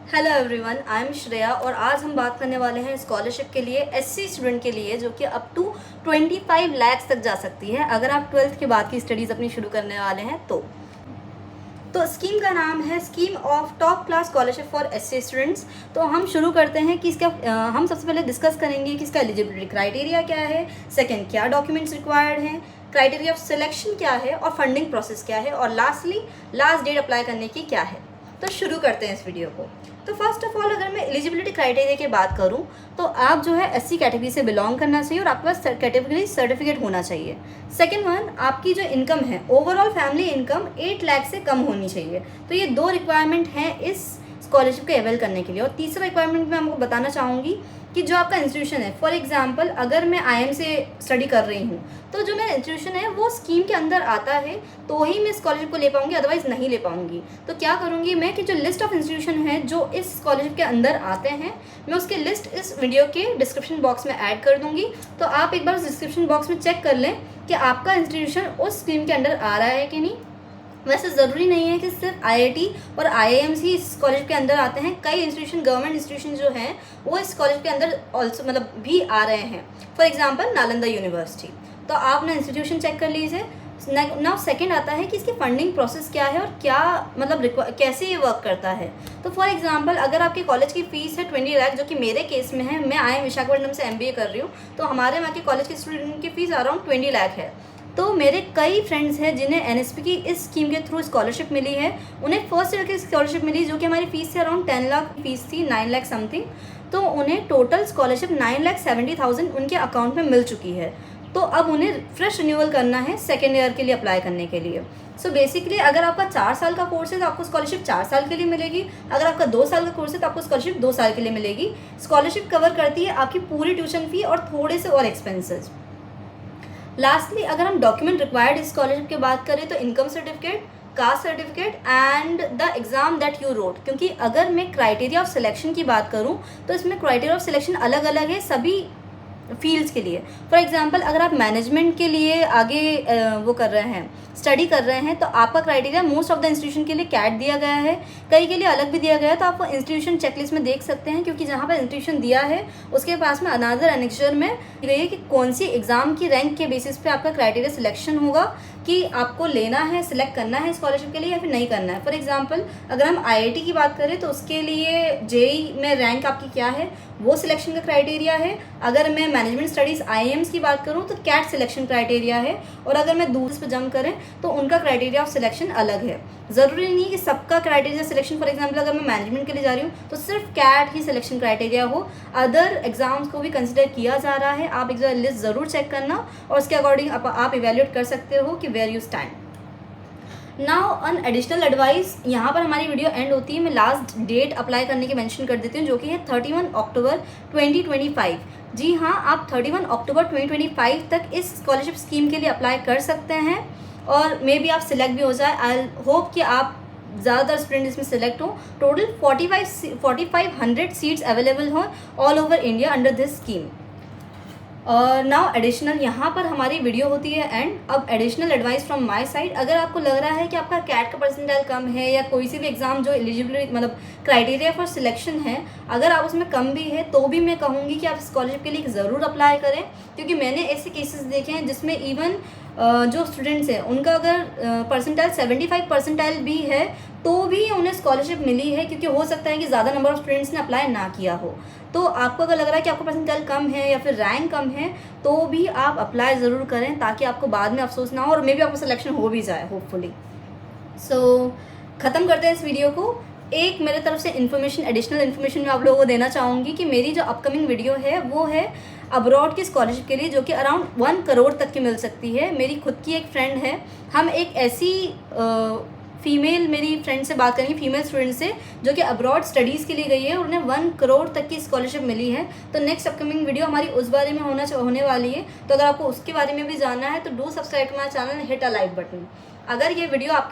Hello everyone, I am Shreya और आज हम बात करने वाले हैं स्कॉलरशिप के लिए एससी स्टूडेंट के लिए, जो कि अप टू 25 लाख तक जा सकती है अगर आप 12th के बाद की स्टडीज़ अपनी शुरू करने वाले हैं तो स्कीम का नाम है scheme of top class scholarship for SC students. तो हम शुरू करते हैं कि इसका हम सबसे पहले डिस्कस करेंगे कि इसका एलिजिबिलिटी क्राइटेरिया क्या है, सेकंड क्या डॉक्यूमेंट्स रिक्वायर्ड हैं, क्राइटेरिया ऑफ सिलेक्शन क्या है और फंडिंग प्रोसेस क्या है, और लास्टली लास्ट डेट अप्लाई करने की क्या है। तो शुरू करते हैं इस वीडियो को। तो फर्स्ट ऑफ ऑल, अगर मैं एलिजिबिलिटी क्राइटेरिया की बात करूं तो आप जो है एससी कैटेगरी से बिलोंग करना चाहिए और आपके पास कैटेगरी सर्टिफिकेट होना चाहिए। सेकंड वन, आपकी जो इनकम है ओवरऑल फैमिली इनकम 8 लाख से कम होनी चाहिए। तो ये दो रिक्वायरमेंट हैं इस स्कॉलरशिप को अवेल करने के लिए। और तीसरा रिक्वायरमेंट मैं आपको बताना चाहूँगी कि जो आपका इंस्टीट्यूशन है, फॉर एग्जांपल अगर मैं आईएम से स्टडी कर रही हूँ तो जो मेरा इंस्टीट्यूशन है वो स्कीम के अंदर आता है तो ही मैं स्कॉलरशिप को ले पाऊंगी, अदरवाइज नहीं ले पाऊंगी। तो क्या करूँगी मैं कि जो लिस्ट ऑफ इंस्टीट्यूशन है जो इस स्कॉलरशिप के अंदर आते हैं, मैं उसकी लिस्ट इस वीडियो के डिस्क्रिप्शन बॉक्स में ऐड कर दूँगी। तो आप एक बार उस डिस्क्रिप्शन बॉक्स में चेक कर लें कि आपका इंस्टीट्यूशन उस स्कीम के अंडर आ रहा है कि नहीं। वैसे ज़रूरी नहीं है कि सिर्फ आईआईटी और आईआईएम्स ही इस कॉलेज के अंदर आते हैं, कई इंस्टीट्यूशन गवर्नमेंट इंस्टीट्यूशन जो हैं वो इस कॉलेज के अंदर ऑल्सो भी आ रहे हैं। For example Nalanda university. तो आप ना इंस्टीट्यूशन चेक कर लीजिए। नाउ सेकंड आता है कि इसकी फंडिंग प्रोसेस क्या है और क्या कैसे ये वर्क करता है। तो फॉर एग्जांपल अगर आपके कॉलेज की फ़ीस है 20 लाख, जो कि मेरे केस में है, मैं आईआईएम विशाखापट्टनम से एमबीए कर रही हूँ, तो हमारे वहाँ के कॉलेज के स्टूडेंट की फ़ीस अराउंड 20 लाख है। तो मेरे कई फ्रेंड्स हैं जिन्हें एनएसपी की इस स्कीम के थ्रू स्कॉलरशिप मिली है। उन्हें फर्स्ट ईयर की स्कॉलरशिप मिली जो कि हमारी फ़ीस से अराउंड 10 लाख फीस थी, 9 लाख समथिंग। तो उन्हें टोटल स्कॉलरशिप 9,70,000 उनके अकाउंट में मिल चुकी है। तो अब उन्हें फ्रेश रिन्यूअल करना है सेकेंड ईयर के लिए अप्लाई करने के लिए। सो बेसिकली अगर आपका 4 साल का कोर्स है तो आपको स्कॉलरशिप 4 साल के लिए मिलेगी। अगर आपका 2 साल का कोर्स है तो आपको स्कॉलरशिप 2 साल के लिए मिलेगी। स्कॉलरशिप कवर करती है आपकी पूरी ट्यूशन फ़ी और थोड़े से और एक्सपेंसेस। लास्टली अगर हम डॉक्यूमेंट रिक्वायर्ड स्कॉलरशिप की बात करें तो income certificate, caste certificate and the exam that you wrote. क्योंकि अगर मैं क्राइटेरिया ऑफ सिलेक्शन की बात करूं तो इसमें क्राइटेरिया ऑफ सिलेक्शन अलग अलग है सभी फील्ड्स के लिए। फॉर एग्जांपल अगर आप मैनेजमेंट के लिए आगे वो कर रहे हैं, स्टडी कर रहे हैं, तो आपका criteria most of the institution के लिए कैट दिया गया है, कई के लिए अलग भी दिया गया है। तो आप इंस्टीट्यूशन चेकलिस्ट में देख सकते हैं, क्योंकि जहाँ पर इंस्टीट्यूशन दिया है उसके पास में अनादर एनेक्चर में गई है कि कौन सी एग्ज़ाम की रैंक के बेसिस पे आपका क्राइटेरिया सिलेक्शन होगा कि आपको लेना है, सिलेक्ट करना है स्कॉलरशिप के लिए या फिर नहीं करना है। फॉर एग्जांपल अगर हम आईआईटी की बात करें तो उसके लिए जेईई में रैंक आपकी क्या है वो सिलेक्शन का क्राइटेरिया है। अगर मैं मैनेजमेंट स्टडीज़ आईएम्स की बात करूं तो कैट सिलेक्शन क्राइटेरिया है। और अगर मैं दूसरे पर जंप करें तो उनका क्राइटेरिया ऑफ सिलेक्शन अलग है। ज़रूरी नहीं है कि सबका क्राइटेरिया सिलेक्शन, फॉर एग्जांपल अगर मैं मैनेजमेंट के लिए जा रही हूँ तो सिर्फ कैट ही सिलेक्शन क्राइटेरिया हो, अदर एग्जाम्स को भी कंसिडर किया जा रहा है। आप एक लिस्ट ज़रूर चेक करना और उसके अकॉर्डिंग आप इवेल्यूएट कर सकते हो कि where you stand. Now on additional advice, यहाँ पर हमारी वीडियो एंड होती है। मैं लास्ट डेट अप्लाई करने की मेंशन कर देती हूँ जो कि है 31 अक्टूबर 2025। जी हाँ, आप 31 अक्टूबर 2025 तक इस स्कॉलरशिप स्कीम के लिए अप्लाई कर सकते हैं और मे बी आप सिलेक्ट भी हो जाए। आई होप कि आप ज़्यादातर स्टूडेंट इसमें सिलेक्ट हो। टोटल 4500 सीट्स अवेलेबल हों all over India under this scheme. और नाउ एडिशनल, यहाँ पर हमारी वीडियो होती है एंड अब additional advice from my side. अगर आपको लग रहा है कि आपका कैट का परसेंटाइल कम है या कोई सी भी एग्ज़ाम जो एलिजिबिलिटी क्राइटेरिया फॉर सिलेक्शन है, अगर आप उसमें कम भी है तो भी मैं कहूँगी कि आप स्कॉलरशिप के लिए ज़रूर अप्लाई करें। क्योंकि मैंने ऐसे केसेस देखे हैं जिसमें इवन जो स्टूडेंट्स हैं उनका अगर परसेंटाइल 75 परसेंटाइल भी है तो भी उन्हें स्कॉलरशिप मिली है, क्योंकि हो सकता है कि ज़्यादा नंबर ऑफ स्टूडेंट्स ने अप्लाई ना किया हो। तो आपको अगर लग रहा है कि आपका परसेंटाइल कम है या फिर रैंक कम है तो भी आप अप्लाई ज़रूर करें, ताकि आपको बाद में अफसोस ना हो और मे बी आपको सिलेक्शन हो भी जाए होपफुली। सो ख़त्म करते हैं इस वीडियो को। एक मेरे तरफ से इन्फॉर्मेशन, एडिशनल इन्फॉर्मेशन मैं आप लोगों को देना चाहूँगी कि मेरी जो अपकमिंग वीडियो है वो है अब्रॉड की स्कॉलरशिप के लिए, जो कि अराउंड 1 करोड़ तक की मिल सकती है। मेरी खुद की एक फ्रेंड है, हम एक ऐसी फीमेल मेरी फ्रेंड से बात करेंगे, फीमेल स्टूडेंट से, जो कि अब्रॉड स्टडीज़ के लिए गई है और उन्हें 1 करोड़ तक की स्कॉलरशिप मिली है। तो नेक्स्ट अपकमिंग वीडियो हमारी उस बारे में होने वाली है। तो अगर आपको उसके बारे में भी जानना है तो do subscribe to my channel, hit a like button. अगर ये वीडियो आपके